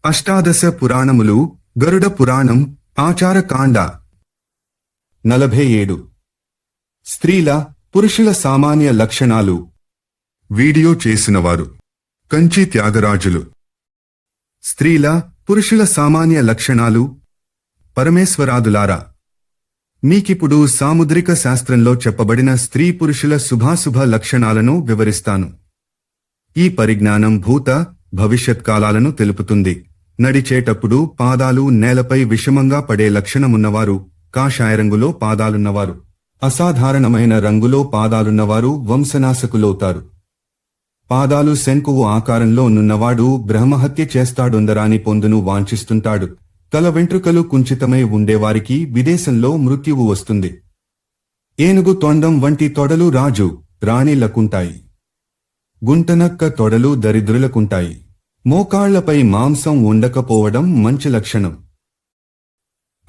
అష్టాదశ పురాణములు గరుడ పురాణం ఆచారకాండ 47 స్త్రీల పురుషుల సామాన్య లక్షణాలు వీడియో చేసినవారు కంచి త్యాగరాజులు స్త్రీల పురుషుల సామాన్య లక్షణాలు పరమేశ్వరాదులారా మీకిప్పుడు సాముద్రిక శాస్త్రంలో చెప్పబడిన స్త్రీ పురుషుల శుభాశుభ లక్షణాలను వివరిస్తాను. ఈ పరిజ్ఞానం భూత భవిష్యత్కాలాలను తెలుపుతుంది. నడిచేటప్పుడు పాదాలు నేలపై విషమంగా పడే లక్షణమున్నవారు, కాషాయ రంగులో పాదాలున్నవారు, అసాధారణమైన రంగులో పాదాలున్నవారు వంశనాశకులవుతారు. పాదాలు శంకువు ఆకారంలో నున్నవాడు బ్రహ్మహత్య చేస్తాడొందరాని పొందును వాంఛిస్తుంటాడు. తల వెంట్రుకలు కుంచితమై ఉండేవారికి విదేశంలో మృత్యువు వస్తుంది. ఏనుగు తొండం వంటి తొడలు రాజు రాణిలకుంటాయి. గుంటనక్క తొడలు దరిద్రులకుంటాయి. మోకాళ్లపై మాంసం ఉండకపోవడం మంచి లక్షణం.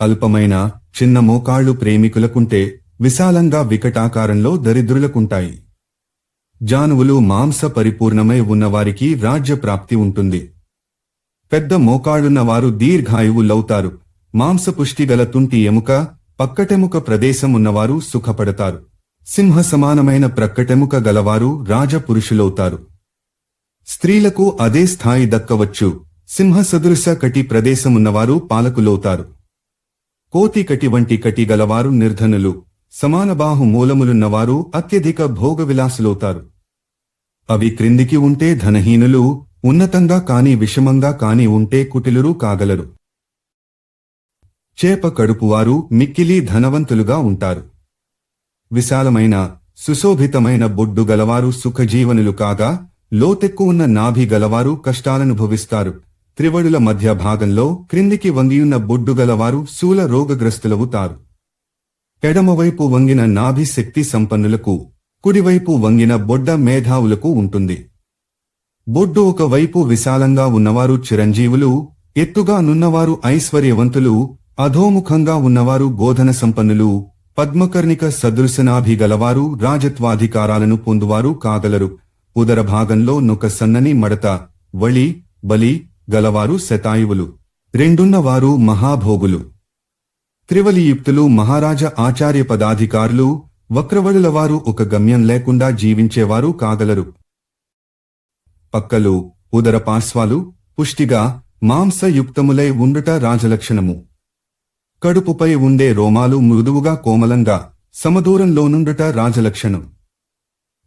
అల్పమైన చిన్న మోకాళ్లు ప్రేమికులకుంటే విశాలంగా వికటాకారంలో దరిద్రులకుంటాయి. జానువులు మాంస పరిపూర్ణమై ఉన్నవారికి రాజ్యప్రాప్తి ఉంటుంది. పెద్ద మోకాళ్లున్నవారు దీర్ఘాయువులవుతారు. మాంసపుష్టిగల తుంటి ఎముక, పక్కటెముక ప్రదేశం ఉన్నవారు సుఖపడతారు. సింహ సమానమైన ప్రక్కటెముక గలవారు రాజపురుషులవుతారు. స్త్రీలకు అదే స్థాయి దక్కవచ్చు. సింహ సదృశ కటి ప్రదేశమున్నవారు పాలకులవుతారు. కోతి కటి వంటి కటి గలవారు నిర్ధనులు. సమానబాహు మూలములున్నవారు అత్యధిక భోగవిలాసులవుతారు. అవి క్రిందికి ఉంటే ధనహీనులు, ఉన్నతంగా కాని విషమంగా కాని ఉంటే కుటిలురు కాగలరు. చేప కడుపువారు మిక్కిలి ధనవంతులుగా ఉంటారు. విశాలమైన సుశోభితమైన బొడ్డు గలవారు సుఖజీవనులు కాగా, లోతెక్కువున్న నాభి గలవారు కష్టాలనుభవిస్తారు. త్రివడుల మధ్య భాగంలో క్రిందికి వంగియున్న బొడ్డు గలవారు శూల రోగగ్రస్తులవుతారు. ఎడమవైపు వంగిన నాభి శక్తి సంపన్నులకు, కుడివైపు వంగిన బొడ్డ మేధావులకు ఉంటుంది. బొడ్డు ఒకవైపు విశాలంగా ఉన్నవారు చిరంజీవులు, ఎత్తుగా నున్నవారు ఐశ్వర్యవంతులు, అధోముఖంగా ఉన్నవారు బోధన సంపన్నులు, పద్మకర్ణిక సదృశనాభి గలవారు రాజత్వాధికారాలను పొందువారు కాగలరు. ఉదర భాగంలో నొక సన్నని మడత, వళి, బలి గలవారు శతాయువులు. రెండున్నవారు మహాభోగులు. త్రివలియుక్తులు మహారాజ ఆచార్య పదాధికారులు. వక్రవళులవారు ఒక గమ్యం లేకుండా జీవించేవారు కాగలరు. పక్కలు, ఉదర పార్శ్వాలు పుష్టిగా మాంసయుక్తములై ఉండుట రాజలక్షణము. కడుపుపై ఉండే రోమాలు మృదువుగా కోమలంగా సమదూరంలోనుండుట రాజలక్షణం.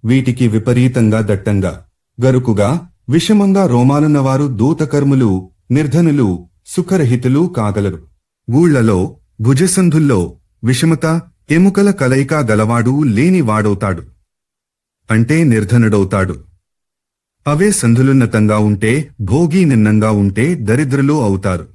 వీటికి విపరీతంగా దట్టంగా, గరుకుగా, విషమంగా రోమాలున్నవారు దూతకర్ములు, నిర్ధనులు, సుఖరహితులు కాగలరు. గూళ్లలో, భుజసంధుల్లో విషమత, ఎముకల కలయిక గలవాడు లేని వాడవుతాడు. అంటే నిర్ధనుడవుతాడు. అవే సంధులున్నతంగా ఉంటే భోగి, నిన్నంగా ఉంటే దరిద్రులు అవుతారు.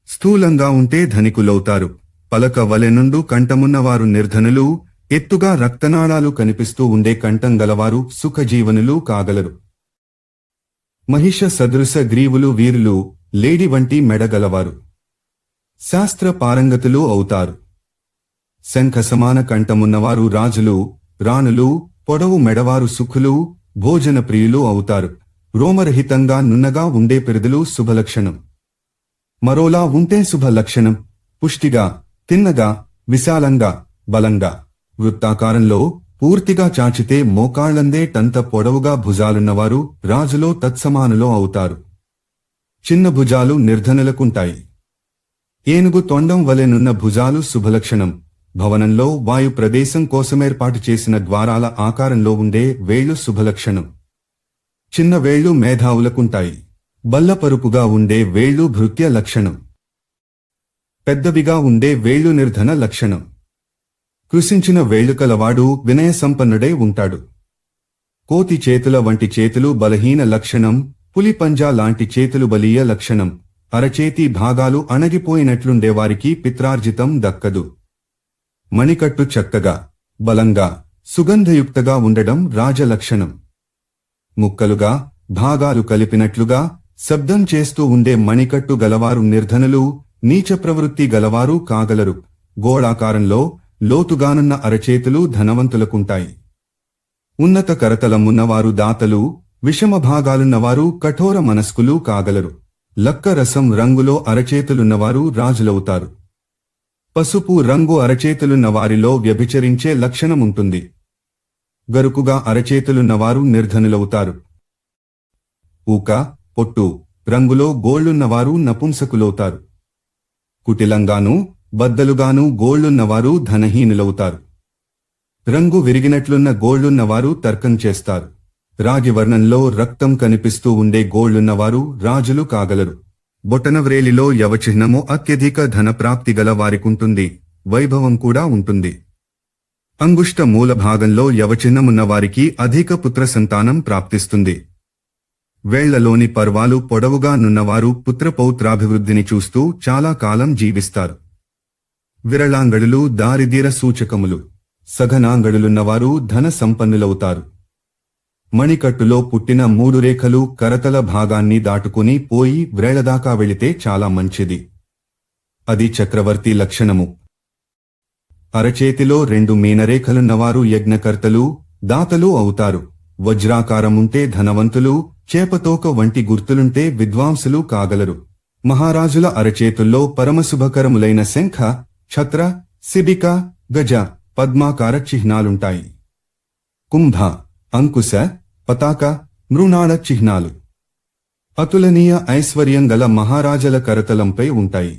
స్థూలంగా ఉంటే ధనికులవుతారు. పలక వలెనుండు కంఠమున్నవారు నిర్ధనులు, ఎత్తుగా రక్తనాళాలు కనిపిస్తూ ఉండే కంఠం గలవారు సుఖజీవనులు కాగలరు. మహిష సదృశ గ్రీవులు వీరులు, లేడి వంటి మెడగలవారు. శాస్త్ర పారంగతులు అవుతారు. శంఖ సమాన కంఠమున్నవారు రాజులు, రాణులు, పొడవు మెడవారు సుఖులు, భోజన ప్రియులు అవుతారు. రోమరహితంగా నున్నగా ఉండే పెరుదులు శుభలక్షణం. మరోలా ఉంటే శుభలక్షణం. పుష్టిగా, తిన్నగా, విశాలంగా, బలంగా, వృత్తాకారంలో పూర్తిగా చాచితే మోకాళ్లందే టంత పొడవుగా భుజాలున్నవారు రాజులో తత్సమానులో అవుతారు. చిన్న భుజాలు నిర్ధనులకుంటాయి. ఏనుగు తొండం వలెనున్న భుజాలు శుభలక్షణం. భవనంలో వాయు ప్రదేశం కోసమేర్పాటు చేసిన ద్వారాల ఆకారంలో ఉండే వేళ్లు శుభలక్షణం. చిన్న వేళ్లు మేధావులకుంటాయి. బల్లపరుపుగా ఉండే వేళ్లు భృత్య లక్షణం. పెద్దవిగా ఉండే వేళ్లు నిర్ధన లక్షణం. కృశించిన వేళ్లు కలవాడు వినయ సంపన్నుడై ఉంటాడు. కోతి చేతుల వంటి చేతులు బలహీన లక్షణం. పులి పంజా లాంటి చేతులు బలీయ లక్షణం. అరచేతి భాగాలు అణగిపోయినట్లుండేవారికి పిత్రార్జితం దక్కదు. మణికట్టు చక్కగా, బలంగా, సుగంధయుక్తగా ఉండడం రాజలక్షణం. ముక్కలుగా, భాగాలు కలిపినట్లుగా శబ్దం చేస్తూ ఉండే మణికట్టు గలవారు నిర్ధనులు, నీచ ప్రవృత్తి గలవారు కాగలరు. గోళాకారంలో లోతుగానున్న అరచేతులు ధనవంతులకుంటాయి. ఉన్నత కరతలమున్నవారు దాతలు, విషమ భాగాలున్నవారు కఠోర మనస్కులు కాగలరు. లక్క రసం రంగులో అరచేతులున్నవారు రాజులవుతారు. పసుపు రంగు అరచేతులున్న వారిలో వ్యభిచరించే లక్షణముంటుంది. గరుకుగా అరచేతులున్నవారు నిర్ధనులవుతారు. ఊక, పొట్టు రంగులో గోళ్లున్నవారు నపుంసకులవుతారు. కుటిలంగానూ బద్దలుగానూ గోళ్లున్నవారు ధనహీనులవుతారు. రంగు విరిగినట్లున్న గోళ్లున్నవారు తర్కం చేస్తారు. రాగి వర్ణంలో రక్తం కనిపిస్తూ ఉండే గోళ్లున్నవారు రాజులు కాగలరు. బొటనవ్రేలిలో యవచిహ్నము అత్యధిక ధనప్రాప్తి గల వారికుంటుంది, వైభవం కూడా ఉంటుంది. అంగుష్ట మూల భాగంలో యవచిహ్నమున్న వారికి అధిక పుత్ర సంతానం ప్రాప్తిస్తుంది. వేళ్లలోని పర్వాలు పొడవుగా నున్నవారు పుత్రపౌత్రాభివృద్ధిని చూస్తూ చాలా కాలం జీవిస్తారు. విరళాంగడులు దారిద్ర్య సూచకములు. సఘనాంగడులున్నవారు ధన సంపన్నులవుతారు. మణికట్టులో పుట్టిన 3 రేఖలు కరతల భాగాన్ని దాటుకుని పోయి వ్రేళ్లదాకా వెళితే చాలా మంచిది. అది చక్రవర్తి లక్షణము. అరచేతిలో 2 మీనరేఖలున్నవారు యజ్ఞకర్తలు, దాతలు అవుతారు. వజ్రాకారముంటే ధనవంతులు, చేపతోక వంటి గుర్తులుంటే విద్వాంసులు కాగలరు. మహారాజుల అరచేతుల్లో పరమశుభకరములైన శంఖ, ఛత్ర, శిబిక, గజ, పద్మాకార చిహ్నాలుంటాయి. కుంభ, అంకుశ, పతాక, మృణాళ చిహ్నాలు అతులనీయ ఐశ్వర్యం గల మహారాజల కరతలంపై ఉంటాయి.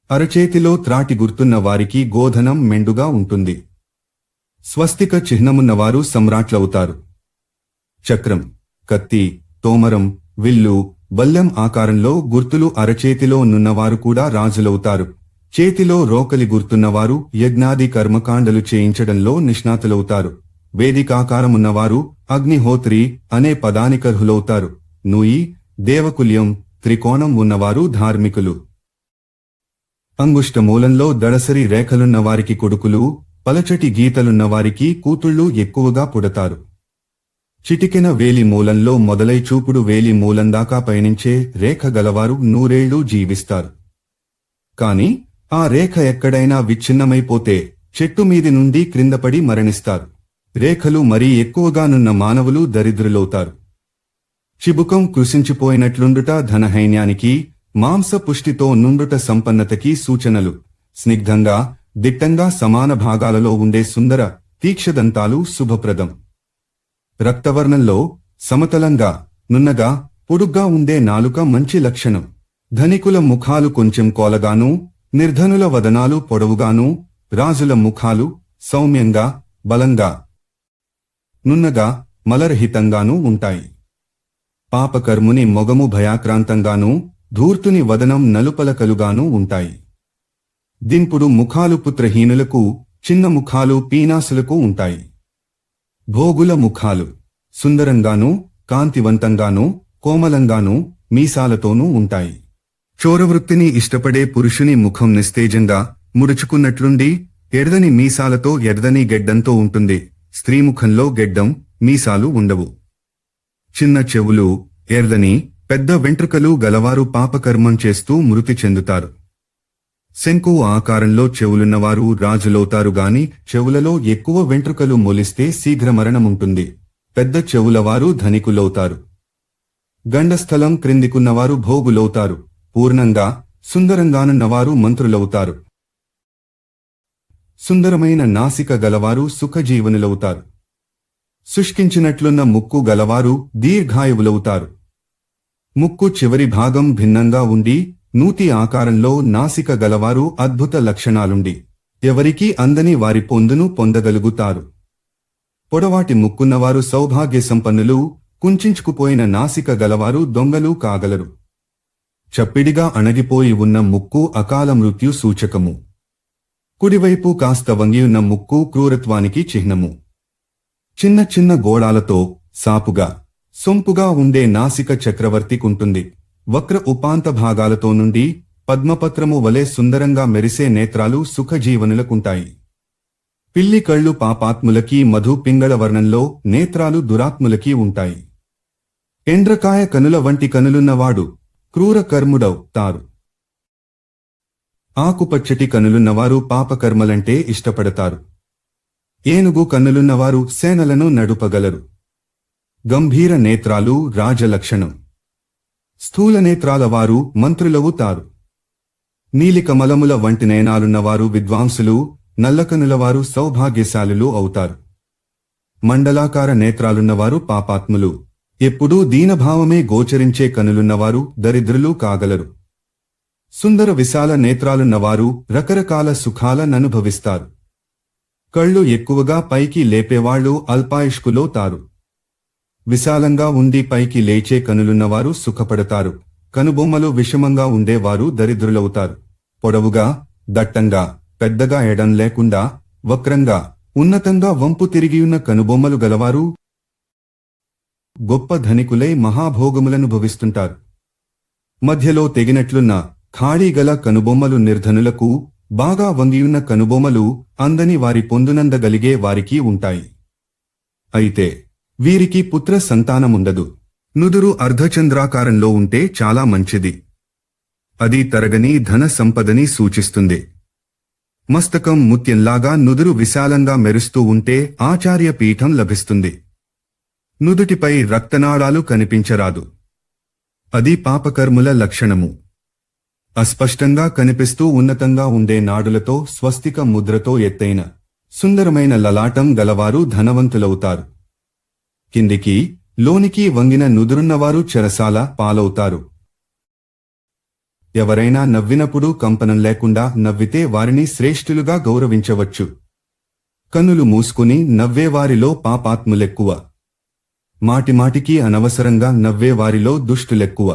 అరచేతిలో త్రాటి గుర్తున్న వారికి గోధనం మెండుగా ఉంటుంది. స్వస్తిక చిహ్నమున్నవారు సమ్రాట్లవుతారు. చక్రం, కత్తి, తోమరం, విల్లు, బల్లెం ఆకారంలో గుర్తులు అరచేతిలో నున్నవారు కూడా రాజులవుతారు. చేతిలో రోకలి గుర్తున్నవారు యజ్ఞాది కర్మకాండలు చేయించడంలో నిష్ణాతులవుతారు. వేదికాకారమున్నవారు అగ్నిహోత్రి అనే పదానికర్హులవుతారు. నూయి, దేవకుల్యం, త్రికోణం ఉన్నవారు ధార్మికులు. అంగుష్టమూలంలో దళసరి రేఖలున్నవారికి కొడుకులు, పలచటి గీతలున్నవారికి కూతుళ్ళు ఎక్కువగా పుడతారు. చిటికెన వేలి మూలంలో మొదలై చూపుడు వేలి మూలందాకా పయనించే రేఖ గలవారు 100 ఏళ్లు జీవిస్తారు. కాని ఆ రేఖ ఎక్కడైనా విచ్ఛిన్నమైపోతే చెట్టు మీది నుండి క్రిందపడి మరణిస్తారు. రేఖలు మరీ ఎక్కువగానున్న మానవులు దరిద్రులవుతారు. చిబుకం కృశించిపోయినట్లుండుట ధనహైన్యానికి, మాంస పుష్టితో నుండుట సంపన్నతకి సూచనలు. స్నిగ్ధంగా, దిట్టంగా సమాన భాగాలలో ఉండే సుందర, తీక్షదంతాలు శుభప్రదం. రక్తవర్ణంలో సమతలంగా, నున్నగా, పొడుగ్గా ఉండే నాలుక మంచి లక్షణం. ధనికుల ముఖాలు కొంచెం కోలగానూ, నిర్ధనుల వదనాలు పొడవుగానూ, రాజుల ముఖాలు సౌమ్యంగా, బలంగా, నున్నగా, మలరహితంగానూ ఉంటాయి. పాపకర్ముని మొగము భయాక్రాంతంగానూ, ధూర్తుని వదనం నలుపలకలుగానూ ఉంటాయి. దింపుడు ముఖాలు పుత్రహీనులకు, చిన్న ముఖాలు పీనాసులకు ఉంటాయి. భోగుల ముఖాలు సుందరంగానూ, కాంతివంతంగానూ, కోమలంగానూ, మీసాలతోనూ ఉంటాయి. చోరవృత్తిని ఇష్టపడే పురుషుని ముఖం నిస్తేజంగా, ముడుచుకున్నట్లుండి, ఎర్రని మీసాలతో ఎర్రని గెడ్డంతో ఉంటుంది. స్త్రీముఖంలో గెడ్డం, మీసాలు ఉండవు. చిన్న చెవులు, ఎర్రని, పెద్ద వెంట్రుకలు గలవారు పాపకర్మం చేస్తూ మృతి చెందుతారు. శంకు ఆకారంలో చెవులున్నవారు రాజులవుతారు గాని చెవులలో ఎక్కువ వెంట్రుకలు మొలిస్తే శీఘ్ర మరణముంటుంది. పెద్ద చెవులవారు ధనికులవుతారు. గండస్థలం క్రిందికున్నవారు భోగులవుతారు. పూర్ణంగా, సుందరంగానున్నవారు మంత్రులవుతారు. సుందరమైన నాసిక గలవారు సుఖజీవనులవుతారు. శుష్కించినట్లున్న ముక్కు గలవారు దీర్ఘాయువులవుతారు. ముక్కు చివరి భాగం భిన్నంగా ఉండి, నూతి ఆకారంలో నాసిక గలవారు అద్భుత లక్షణాలుండి, ఎవరికీ అందని వారి పొందును పొందగలుగుతారు. పొడవాటి ముక్కున్నవారు సౌభాగ్య సంపన్నులు, కుంచుకుపోయిన నాసిక గలవారు దొంగలు కాగలరు. చప్పిడిగా అణగిపోయి ఉన్న ముక్కు అకాల మృత్యు సూచకము. కుడివైపు కాస్త వంగియున్న ముక్కు క్రూరత్వానికి చిహ్నము. చిన్న చిన్న గోడాలతో, సాపుగా, సొంపుగా ఉండే నాసిక చక్రవర్తికుంటుంది. వక్ర ఉపాంత భాగాలతో నుండి, పద్మపత్రము వలె సుందరంగా మెరిసే నేత్రాలు సుఖజీవనులకుంటాయి. పిల్లి కళ్ళు పాపాత్ములకి, మధు పింగళ వర్ణంలో నేత్రాలు దురాత్ములకి ఉంటాయి. ఎండ్రకాయ కనుల వంటి కనులున్నవాడు క్రూర కర్ముడవుతారు. ఆకుపచ్చటి కనులున్నవారు పాపకర్మలంటే ఇష్టపడతారు. ఏనుగు కన్నులున్నవారు సేనలను నడుపగలరు. గంభీర నేత్రాలు రాజలక్షణం. స్థూలనేత్రాల వారు మంత్రులవుతారు. నీలికమలముల వంటి నయనాలున్నవారు విద్వాంసులు, నల్లకనులవారు సౌభాగ్యశాలులు అవుతారు. మండలాకార నేత్రాలున్నవారు పాపాత్ములు, ఎప్పుడూ దీనభావమే గోచరించే కనులున్నవారు దరిద్రులు కాగలరు. సుందర విశాల నేత్రాలున్నవారు రకరకాల సుఖాలననుభవిస్తారు. కళ్ళు ఎక్కువగా పైకి లేపేవాళ్లు అల్పాయుష్కులవుతారు. విశాలంగా ఉండి పైకి లేచే కనులున్నవారు సుఖపడతారు. కనుబొమ్మలు విషమంగా ఉండేవారు దరిద్రులవుతారు. పొడవుగా, దట్టంగా, పెద్దగా ఎడం లేకుండా, వక్రంగా, ఉన్నతంగా వంపు తిరిగియున్న కనుబొమ్మలు గలవారు గొప్ప ధనికులై మహాభోగములనుభవిస్తుంటారు. మధ్యలో తెగినట్లున్న ఖాళీగల కనుబొమ్మలు నిర్ధనులకు, బాగా వంగియున్న కనుబొమ్మలు అందని వారి పొందునందగలిగే వారికి ఉంటాయి. అయితే వీరికి పుత్ర సంతానముండదు. నుదురు అర్ధచంద్రాకారంలో ఉంటే చాలా మంచిది. అది తరగని ధన సంపదని సూచిస్తుంది. మస్తకం ముత్యంలాగా నుదురు విశాలంగా మెరుస్తూ ఉంటే ఆచార్య పీఠం లభిస్తుంది. నుదుటిపై రక్తనాళాలు కనిపించరాదు. అది పాపకర్ముల లక్షణము. అస్పష్టంగా కనిపిస్తూ ఉన్నతంగా ఉండే నాడులతో స్వస్తిక ముద్రతో ఎత్తైన సుందరమైన లలాటం గలవారు ధనవంతులవుతారు. కిందికి, లోనికి వంగిన నుదురున్నవారు చెరసాల పాలవుతారు. ఎవరైనా నవ్వినప్పుడు కంపనం లేకుండా నవ్వితే వారిని శ్రేష్ఠులుగా గౌరవించవచ్చు. కన్నులు మూసుకుని నవ్వేవారిలో పాపాత్ములెక్కువ. మాటిమాటికి అనవసరంగా నవ్వేవారిలో దుష్టులెక్కువ.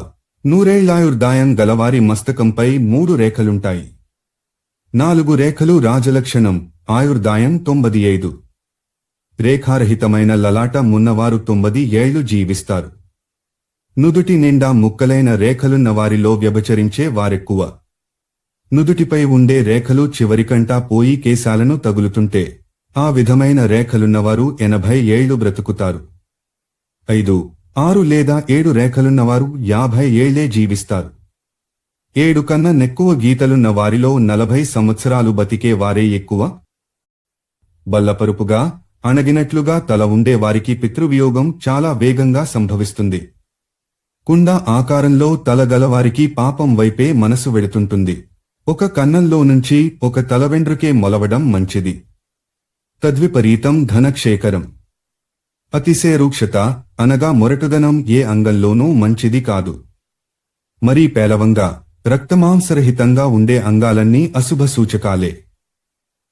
100 ఏళ్లాయుర్దాయం గలవారి మస్తకంపై 3 రేఖలుంటాయి. 4 రేఖలు రాజలక్షణం. ఆయుర్దాయం 95. రేఖారహితమైన లలాట మున్నవారు 90 ఏళ్లు జీవిస్తారు. నుదుటి నిండా ముక్కలైన రేఖలున్న వారిలో వ్యభిచరించే వారెక్కువ. నుదుటిపై ఉండే రేఖలు చివరికంటా పోయి కేశాలను తగులుతుంటే ఆ విధమైన రేఖలున్నవారు 80 ఏళ్లు బ్రతుకుతారు. 5, 6 లేదా 7 రేఖలున్నవారు 50 ఏళ్లే జీవిస్తారు. 7 కన్నా నెక్కువ గీతలున్న వారిలో 40 సంవత్సరాలు బతికే వారే ఎక్కువ. బల్లపరుపుగా, అణగినట్లుగా తల ఉండే వారికి పితృవియోగం చాలా వేగంగా సంభవిస్తుంది. కుండ ఆకారంలో తలగలవారికి పాపం వైపే మనసు వెడుతుంటుంది. ఒక కన్నంలో నుంచి ఒక తలవెండ్రుకే మొలవడం మంచిది. తద్విపరీతం ధనక్షేకరం. అతిశయ రూక్షత అనగా మొరటుదనం ఏ అంగంలోనూ మంచిది కాదు. మరీ పేలవంగా, రక్తమాంసరహితంగా ఉండే అంగాలన్నీ అశుభ సూచకాలే.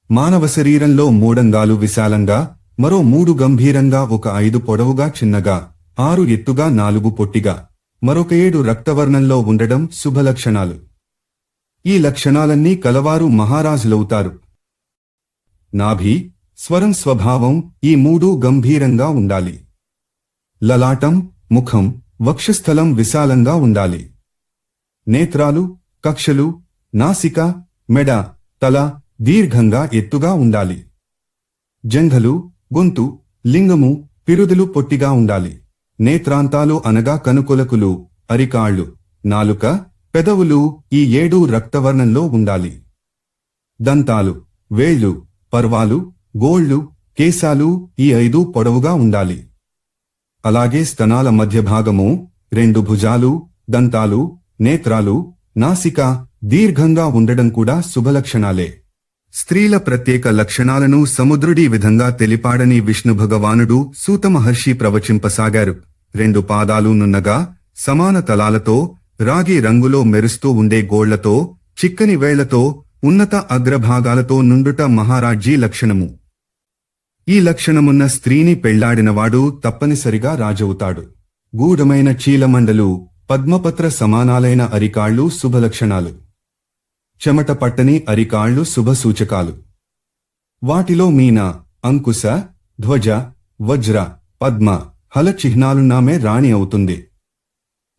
మానవ శరీరంలో 3 అంగాలు విశాలంగా, మరో 3 గంభీరంగా, ఒక 5 పొడవుగా చిన్నగా, 6 ఎత్తుగా, 4 పొట్టిగా, మరొక 7 రక్తవర్ణంలో ఉండడం శుభలక్షణాలు. ఈ లక్షణాలన్నీ కలవారు మహారాజులవుతారు. నాభి, స్వరం, స్వభావం ఈ 3 గంభీరంగా ఉండాలి. లలాటం, ముఖం, వక్షస్థలం విశాలంగా ఉండాలి. నేత్రాలు, కక్షలు, నాసిక, మెడ, తల దీర్ఘంగా ఎత్తుగా ఉండాలి. జంఘలు, గొంతు, లింగము, పిరుదులు పొట్టిగా ఉండాలి. నేత్రాంతాలు అనగా కనుకొలకులు, అరికాళ్లు, నాలుక, పెదవులు ఈ 7 రక్తవర్ణంలో ఉండాలి. దంతాలు, వేళ్లు, పర్వాలు, గోళ్లు, కేశాలు ఈ 5 పొడవుగా ఉండాలి. అలాగే స్తనాల మధ్య భాగము, 2 భుజాలు, దంతాలు, నేత్రాలు, నాసిక దీర్ఘంగా ఉండడం కూడా శుభలక్షణాలే. స్త్రీల ప్రత్యేక లక్షణాలను సముద్రుడి విధంగా తెలిపాడని విష్ణు భగవానుడు సూత మహర్షి ప్రవచింపసాగారు. 2 పాదాలు నున్నగా, సమాన తలాలతో, రాగి రంగులో మెరుస్తూ ఉండే గోళ్లతో, చిక్కని వేళ్లతో, ఉన్నత అగ్రభాగాలతో నుండుట మహారాజ్జీ లక్షణము. ఈ లక్షణమున్న స్త్రీని పెళ్లాడినవాడు తప్పనిసరిగా రాజవుతాడు. గూఢమైన చీలమండలు, పద్మపత్ర సమానాలైన అరికాళ్లు శుభలక్షణాలు. చెమట పట్టని అరికాళ్లు శుభసూచకాలు. వాటిలో మీన, అంకుశ, ధ్వజ, వజ్ర, పద్మ, హల చిహ్నాలున్నామే రాణి అవుతుంది.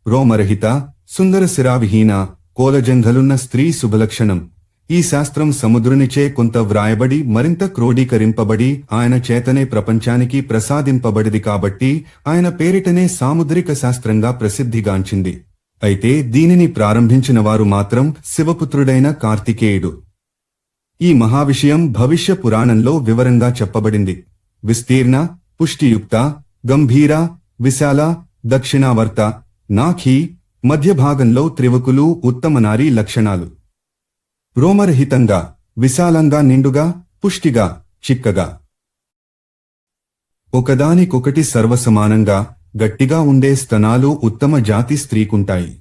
రోమరహిత, సుందర శిరావిహీన, కోలజంఘలున్న స్త్రీ శుభలక్షణం. ఈ శాస్త్రం సముద్రునిచే కొంత వ్రాయబడి మరింత క్రోడీకరింపబడి ఆయన చేతనే ప్రపంచానికి ప్రసాదింపబడిది కాబట్టి ఆయన పేరిటనే సాముద్రిక శాస్త్రంగా ప్రసిద్ధిగాంచింది. అయితే దీనిని ప్రారంభించిన వారు మాత్రం శివపుత్రుడైన కార్తికేయుడు. ఈ మహావిషయం భవిష్య పురాణంలో వివరంగా చెప్పబడింది. విస్తీర్ణ, పుష్టియుక్త, గంభీర, విశాల, దక్షిణావర్త, నాఖీ, మధ్య భాగంలో త్రివకులు ఉత్తమ నారీ లక్షణాలు. రోమరహితంగా, విశాలంగా, నిండుగా, పుష్టిగా, చిక్కగా, ఒకదానికొకటి సర్వసమానంగా, గట్టిగా ఉండే స్తనాలు ఉత్తమ జాతి స్త్రీకుంటాయి.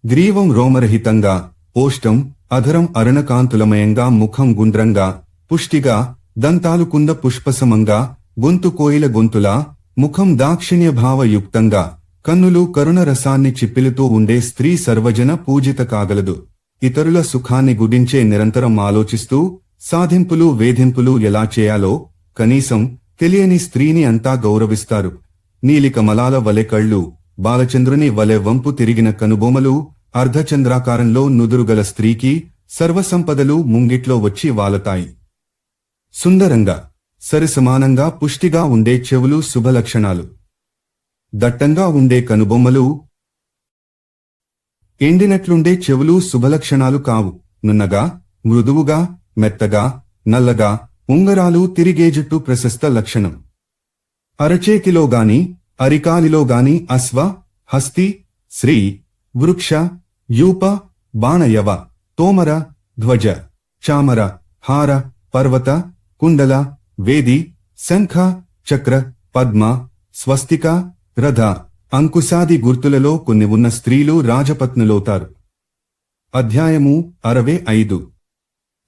గ్రీవం రోమరహితంగా, ఓష్టం, అధరం అరుణకాంతులమయంగా, ముఖం గుండ్రంగా, పుష్టిగా, దంతాలు కుంద పుష్పసమంగా, గొంతు కోయిల గొంతులా, ముఖం దాక్షిణ్యభావయుక్తంగా, కన్నులు కరుణ రసాన్ని చిప్పిలుతూ ఉండే స్త్రీ సర్వజన పూజిత కాగలదు. ఇతరుల సుఖాన్ని గుడించే నిరంతరం ఆలోచిస్తూ సాధింపులు వేధింపులు ఎలా చేయాలో కనీసం తెలియని స్త్రీని అంతా గౌరవిస్తారు. నీలికమలాల వలె కళ్ళు, బాలచంద్రుని వలె వంపు తిరిగిన కనుబొమలు, అర్ధచంద్రాకారంలో నుదురుగల స్త్రీకి సర్వసంపదలు ముంగిట్లో వచ్చి వాలతాయి. సుందరంగా, సరిసమానంగా, పుష్టిగా ఉండే చెవులు శుభలక్షణాలు. దట్టంగా ఉండే కనుబొమ్మలు, ఎండినట్లుండే చెవులు శుభలక్షణాలు కావు. నున్నగా, మృదువుగా, మెత్తగా, నల్లగా, ఉంగరాలు తిరిగే జుట్టు ప్రశస్త లక్షణం. అరచేతిలోగాని, అరికాలిలోగాని అశ్వ, హస్తి, శ్రీ, వృక్ష, యూప, బాణయవ, తోమర, ధ్వజ, చామర, హార, పర్వత, కుండల, వేది, శంఖ, చక్ర, పద్మ, స్వస్తిక, రథ, అంకుశాది గుర్తులలో కొన్ని ఉన్న స్త్రీలు రాజపత్నులవుతారు. అధ్యాయము 65.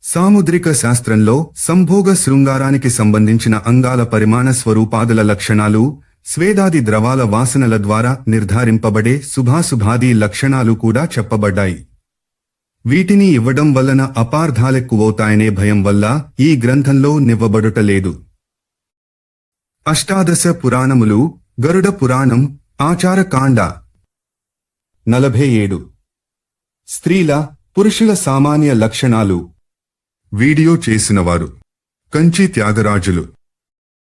సాముద్రిక శాస్త్రంలో సంభోగ శృంగారానికి సంబంధించిన అంగాల పరిమాణ స్వరూపాదుల లక్షణాలు, స్వేదాది ద్రవాల వాసనల ద్వారా నిర్ధారింపబడే శుభాశుభాది లక్షణాలు కూడా చెప్పబడ్డాయి. వీటిని ఇవ్వడం వలన అపార్థాలెక్కువవుతాయనే భయం వల్ల ఈ గ్రంథంలో నివ్వబడుటలేదు. అష్టాదశ పురాణములు, గరుడ పురాణం, ఆచారకాండ. 47. స్త్రీల, పురుషుల సామాన్య లక్షణాలు. వీడియో చేసినవారు కంచి త్యాగరాజులు.